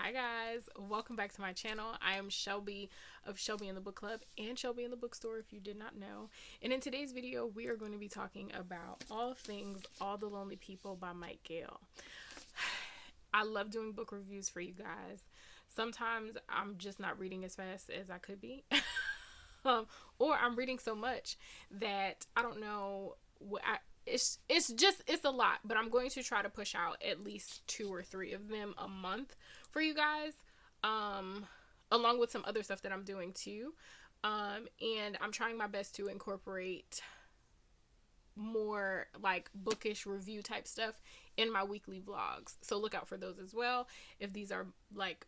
Hi guys, welcome back to my channel. I am Shelby of Shelby in the Book Club and Shelby in the Bookstore if you did not know. And in today's video, we are going to be talking about All Things, All the Lonely People by Mike Gale. I love doing book reviews for you guys. Sometimes I'm just not reading as fast as I could be. Or I'm reading so much that I don't know what it's a lot, but I'm going to try to push out at least 2 or 3 of them a month for you guys, along with some other stuff that I'm doing too. And I'm trying my best to incorporate more like bookish review type stuff in my weekly vlogs, so look out for those as well. If these are like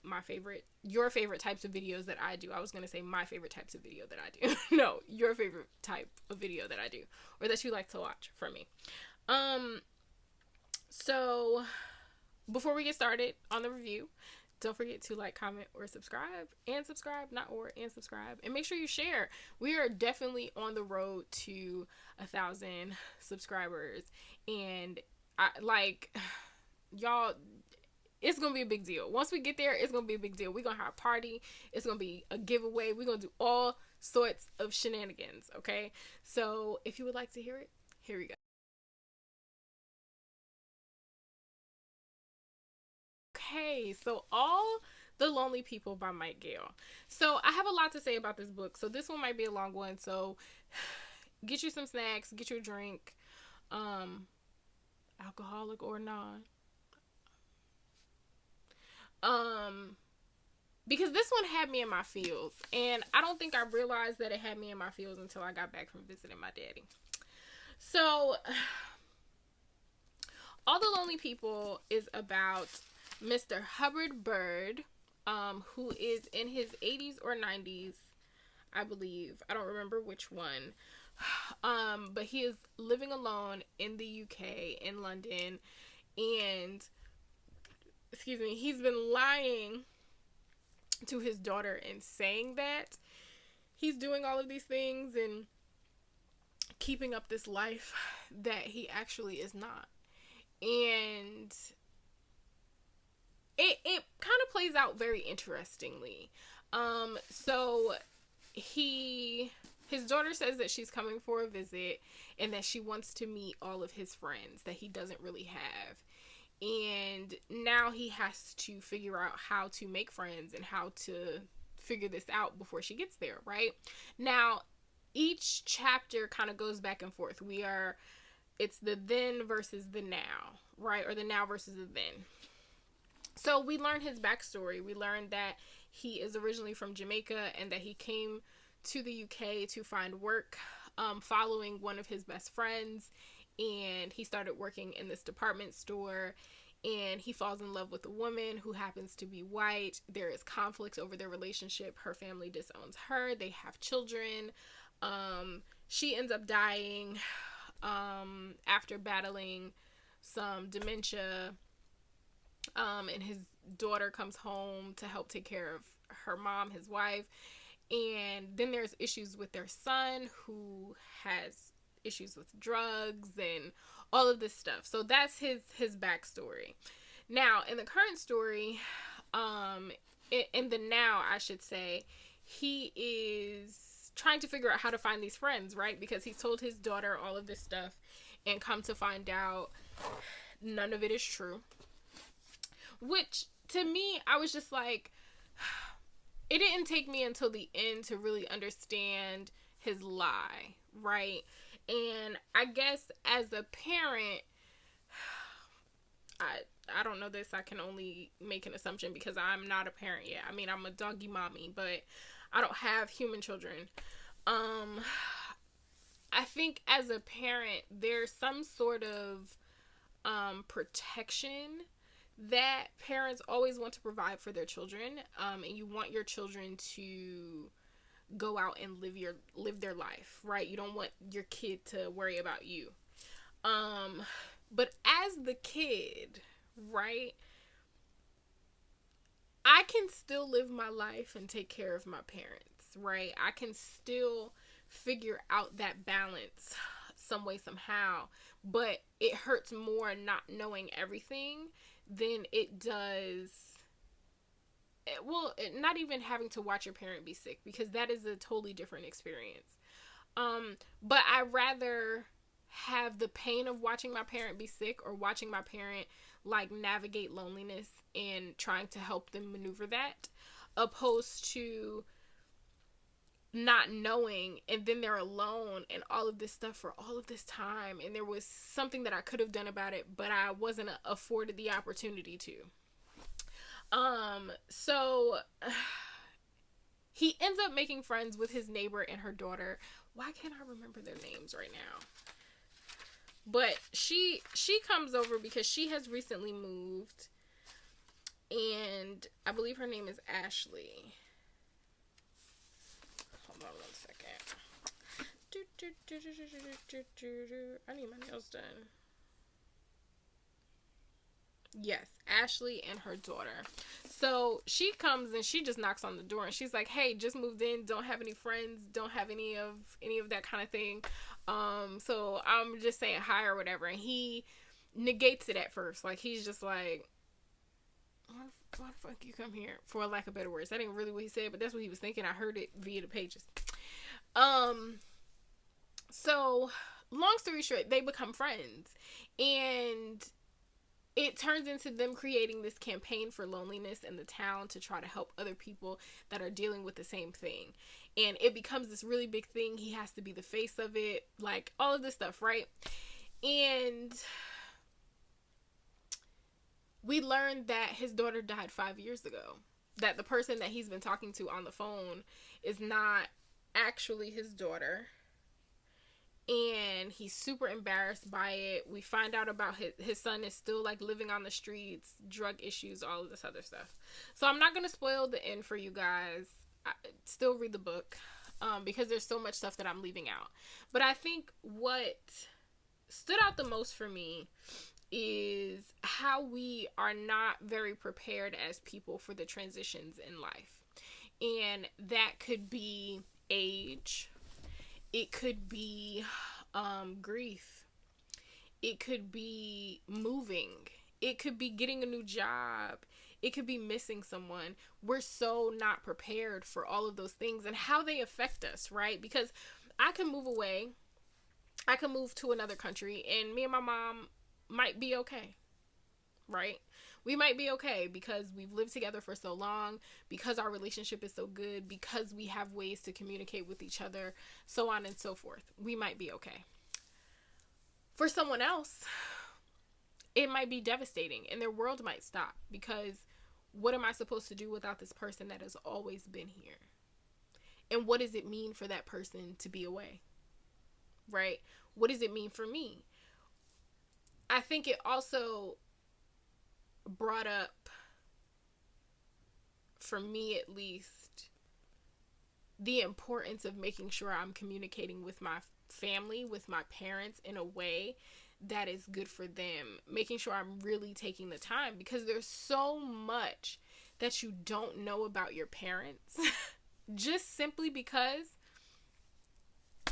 your favorite types of videos that I do. I was gonna say my favorite types of video that I do. No, your favorite type of video that I do, or that you like to watch from me. So before we get started on the review, don't forget to like, comment, or subscribe. And subscribe, and subscribe. And make sure you share. We are definitely on the road to 1,000 subscribers. And y'all, it's going to be a big deal. Once we get there, it's going to be a big deal. We're going to have a party. It's going to be a giveaway. We're going to do all sorts of shenanigans, okay? So if you would like to hear it, here we go. Okay, so All the Lonely People by Mike Gale. So I have a lot to say about this book, so this one might be a long one, so get you some snacks, get you a drink, alcoholic or non, because this one had me in my feels, and I don't think I realized that it had me in my feels until I got back from visiting my daddy. So All the Lonely People is about Mr. Hubbard Bird, who is in his 80s or 90s, I believe. I don't remember which one. But he is living alone in the UK, in London, and, excuse me, he's been lying to his daughter and saying that he's doing all of these things and keeping up this life that he actually is not. And it kind of plays out very interestingly. So his daughter says that she's coming for a visit and that she wants to meet all of his friends that he doesn't really have. And now he has to figure out how to make friends and how to figure this out before she gets there, right? Now, each chapter kind of goes back and forth. It's the then versus the now, right? Or the now versus the then. So we learn his backstory. We learned that he is originally from Jamaica and that he came to the UK to find work following one of his best friends. And he started working in this department store, and he falls in love with a woman who happens to be white. There is conflict over their relationship. Her family disowns her. They have children. She ends up dying after battling some dementia. And his daughter comes home to help take care of her mom, his wife. And then there's issues with their son, who has issues with drugs and all of this stuff. So that's his backstory. Now, in the current story, in the now, I should say, he is trying to figure out how to find these friends, right? Because he's told his daughter all of this stuff, and come to find out none of it is true. Which, to me, I was just like, it didn't take me until the end to really understand his lie, right? And I guess as a parent, I don't know this. I can only make an assumption because I'm not a parent yet. I mean, I'm a doggy mommy, but I don't have human children. I think as a parent, there's some sort of protection that parents always want to provide for their children, and you want your children to go out and live their life, right? You don't want your kid to worry about you. But as the kid, right, I can still live my life and take care of my parents, right? I can still figure out that balance some way, somehow, but it hurts more not knowing everything than it does well, not even having to watch your parent be sick, because that is a totally different experience. But I rather have the pain of watching my parent be sick, or watching my parent like navigate loneliness and trying to help them maneuver that, opposed to not knowing, and then they're alone and all of this stuff for all of this time, and there was something that I could have done about it, but I wasn't afforded the opportunity to. So he ends up making friends with his neighbor and her daughter. Why can't I remember their names right now? But she comes over because she has recently moved, and I believe her name is Ashley. Hold on one second. I need my nails done. Yes, Ashley and her daughter. So she comes and she just knocks on the door, and she's like, "Hey, just moved in, don't have any friends, don't have any of that kind of thing. So I'm just saying hi or whatever." And he negates it at first. Like, he's just like, why the fuck you come here? For lack of better words. That ain't really what he said, but that's what he was thinking. I heard it via the pages. So long story short, they become friends, and it turns into them creating this campaign for loneliness in the town to try to help other people that are dealing with the same thing. And it becomes this really big thing. He has to be the face of it, like all of this stuff, right? And we learned that his daughter died 5 years ago. That the person that he's been talking to on the phone is not actually his daughter. And he's super embarrassed by it. We find out about his son is still like living on the streets, drug issues, all of this other stuff. So I'm not going to spoil the end for you guys. Still read the book, because there's so much stuff that I'm leaving out. But I think what stood out the most for me is how we are not very prepared as people for the transitions in life. And that could be age. It could be grief. It could be moving. It could be getting a new job. It could be missing someone. We're so not prepared for all of those things and how they affect us, right? Because I can move away. I can move to another country, and me and my mom might be okay, right? We might be okay because we've lived together for so long, because our relationship is so good, because we have ways to communicate with each other, so on and so forth. We might be okay. For someone else, it might be devastating, and their world might stop, because what am I supposed to do without this person that has always been here? And what does it mean for that person to be away? Right? What does it mean for me? I think it also brought up, for me at least, the importance of making sure I'm communicating with my family, with my parents, in a way that is good for them. Making sure I'm really taking the time, because there's so much that you don't know about your parents just simply because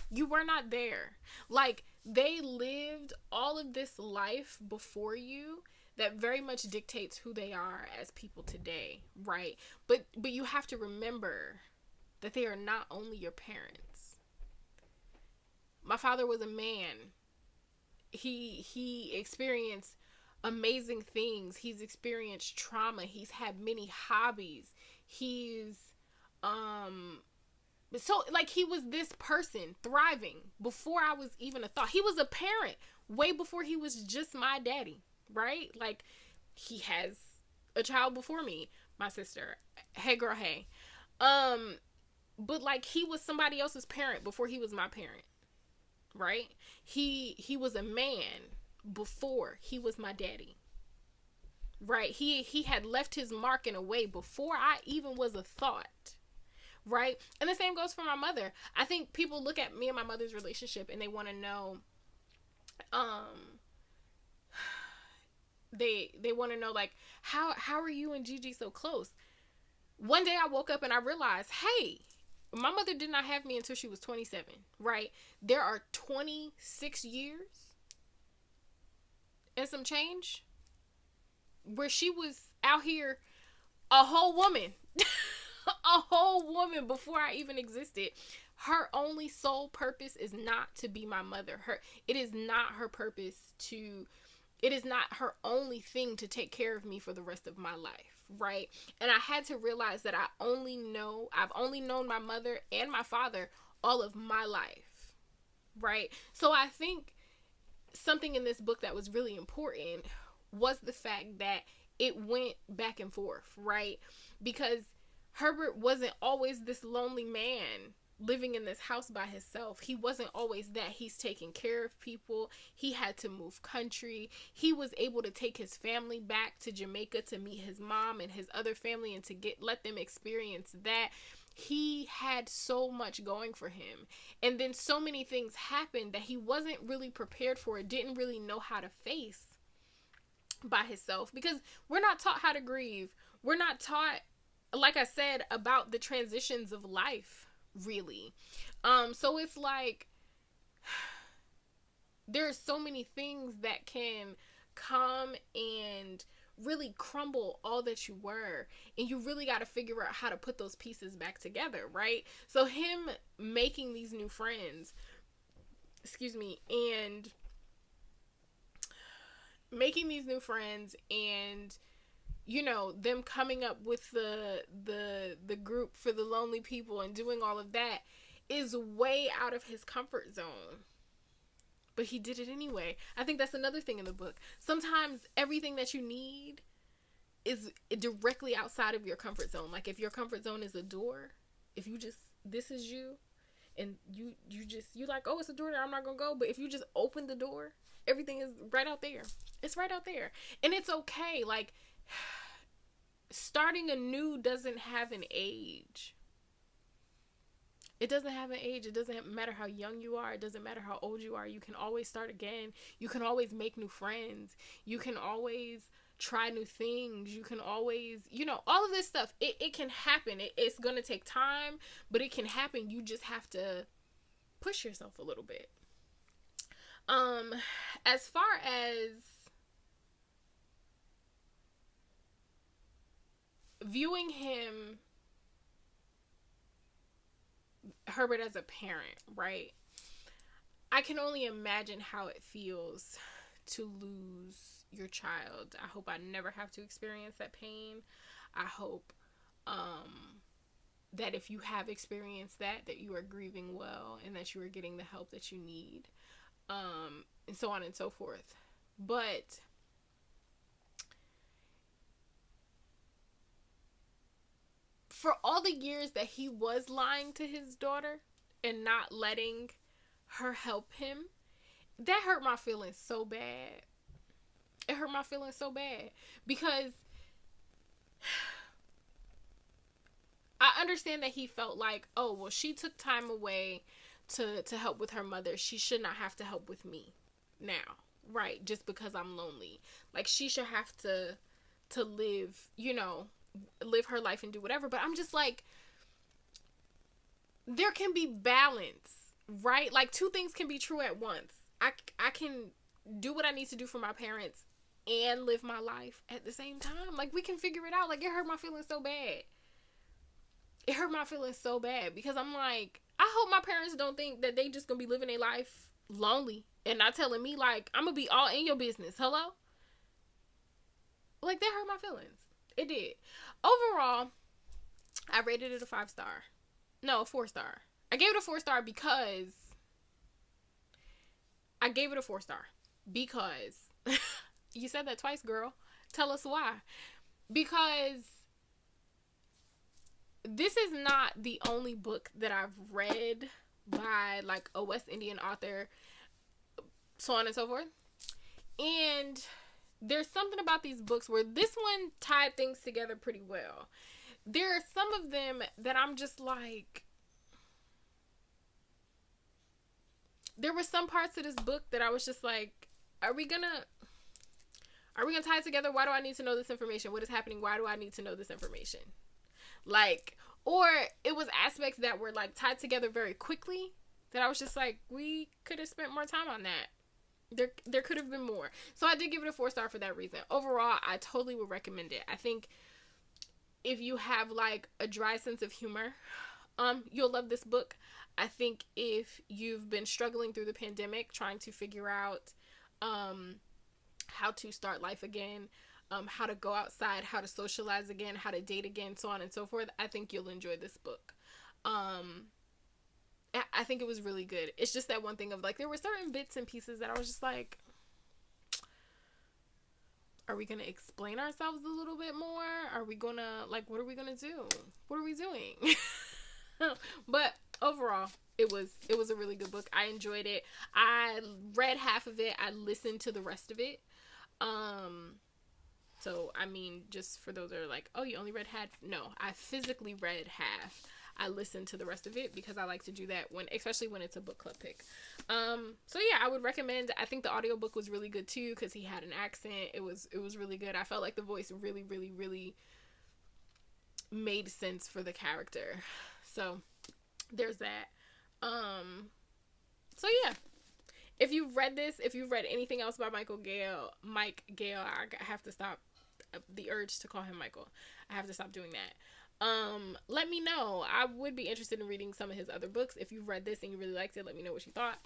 you were not there. Like, they lived all of this life before you that very much dictates who they are as people today, right? But you have to remember that they are not only your parents. My father was a man. He experienced amazing things. He's experienced trauma. He's had many hobbies. He's so, like, he was this person thriving before I was even a thought. He was a parent way before he was just my daddy, right? Like, he has a child before me, my sister. Hey girl, hey. But like, he was somebody else's parent before he was my parent, right? He was a man before he was my daddy, right? He had left his mark in a way before I even was a thought. Right? And the same goes for my mother. I think people look at me and my mother's relationship and they want to know, they want to know, like, how are you and Gigi so close? One day I woke up and I realized, hey, my mother did not have me until she was 27, right? There are 26 years and some change where she was out here a whole woman A whole woman before I even existed. Her only sole purpose is not to be my mother. It is not her purpose to, it is not her only thing to take care of me for the rest of my life, right? And I had to realize that I've only known my mother and my father all of my life, right? So I think something in this book that was really important was the fact that it went back and forth, right? Because Herbert wasn't always this lonely man living in this house by himself. He wasn't always that. He's taking care of people. He had to move country. He was able to take his family back to Jamaica to meet his mom and his other family and to let them experience that. He had so much going for him. And then so many things happened that he wasn't really prepared for, didn't really know how to face by himself, because we're not taught how to grieve. We're not taught, like I said, about the transitions of life, really. So it's like there are so many things that can come and really crumble all that you were, and you really got to figure out how to put those pieces back together, right? So him making these new friends, and making these new friends, and you know, them coming up with the group for the lonely people and doing all of that is way out of his comfort zone. But he did it anyway. I think that's another thing in the book. Sometimes everything that you need is directly outside of your comfort zone. Like if your comfort zone is a door, if you just, this is you, and you like, oh, it's a door there, I'm not gonna go. But if you just open the door, everything is right out there. It's right out there. And it's okay. Like, starting anew doesn't have an age. It doesn't have an age. It doesn't matter how young you are. It doesn't matter how old you are. You can always start again. You can always make new friends. You can always try new things. You can always, you know, all of this stuff. It can happen. It's going to take time, but it can happen. You just have to push yourself a little bit. As far as viewing Herbert as a parent, right? I can only imagine how it feels to lose your child. I hope I never have to experience that pain. I hope that if you have experienced that you are grieving well and that you are getting the help that you need, and so on and so forth. But for all the years that he was lying to his daughter and not letting her help him, that hurt my feelings so bad. It hurt my feelings so bad because I understand that he felt like, oh, well, she took time away to help with her mother. She should not have to help with me now, right? Just because I'm lonely. Like, she should have to live, you know, live her life and do whatever. But I'm just like, there can be balance, right? Like, two things can be true at once. I can do what I need to do for my parents and live my life at the same time. Like, we can figure it out. Like, it hurt my feelings so bad. It hurt my feelings so bad because I'm like, I hope my parents don't think that they just gonna be living their life lonely and not telling me, like, I'm gonna be all in your business. Hello? Like, that hurt my feelings. It did. Overall, I rated it a 5-star. No, a 4-star. I gave it a 4-star because you said that twice, girl. Tell us why. Because this is not the only book that I've read by, like, a West Indian author, so on and so forth. And there's something about these books where this one tied things together pretty well. There are some of them that I'm just like, there were some parts of this book that I was just like, are we gonna tie it together? Why do I need to know this information? What is happening? Why do I need to know this information? Like, or it was aspects that were, like, tied together very quickly that I was just like, we could have spent more time on that. There could have been more. So I did give it a 4-star for that reason. Overall, I totally would recommend it. I think if you have like a dry sense of humor, you'll love this book. I think if you've been struggling through the pandemic, trying to figure out how to start life again, how to go outside, how to socialize again, how to date again, so on and so forth, I think you'll enjoy this book. I think it was really good. It's just that one thing of like, there were certain bits and pieces that I was just like, are we going to explain ourselves a little bit more? Are we going to, like, what are we going to do? What are we doing? But overall, it was a really good book. I enjoyed it. I read half of it. I listened to the rest of it. So, I mean, just for those that are like, oh, you only read half? No, I physically read half. I listened to the rest of it because I like to do that especially when it's a book club pick. So yeah, I would recommend. I think the audiobook was really good too because he had an accent. It was really good. I felt like the voice really, really, really made sense for the character. So there's that. So yeah, if you've read this, if you've read anything else by Mike Gale, I have to stop the urge to call him Michael. I have to stop doing that. Let me know. I would be interested in reading some of his other books. If you've read this and you really liked it, let me know what you thought.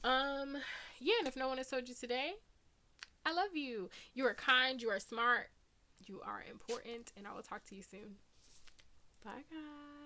Yeah, and if no one has told you today, I love you. You are kind, you are smart, you are important, and I will talk to you soon. Bye, guys.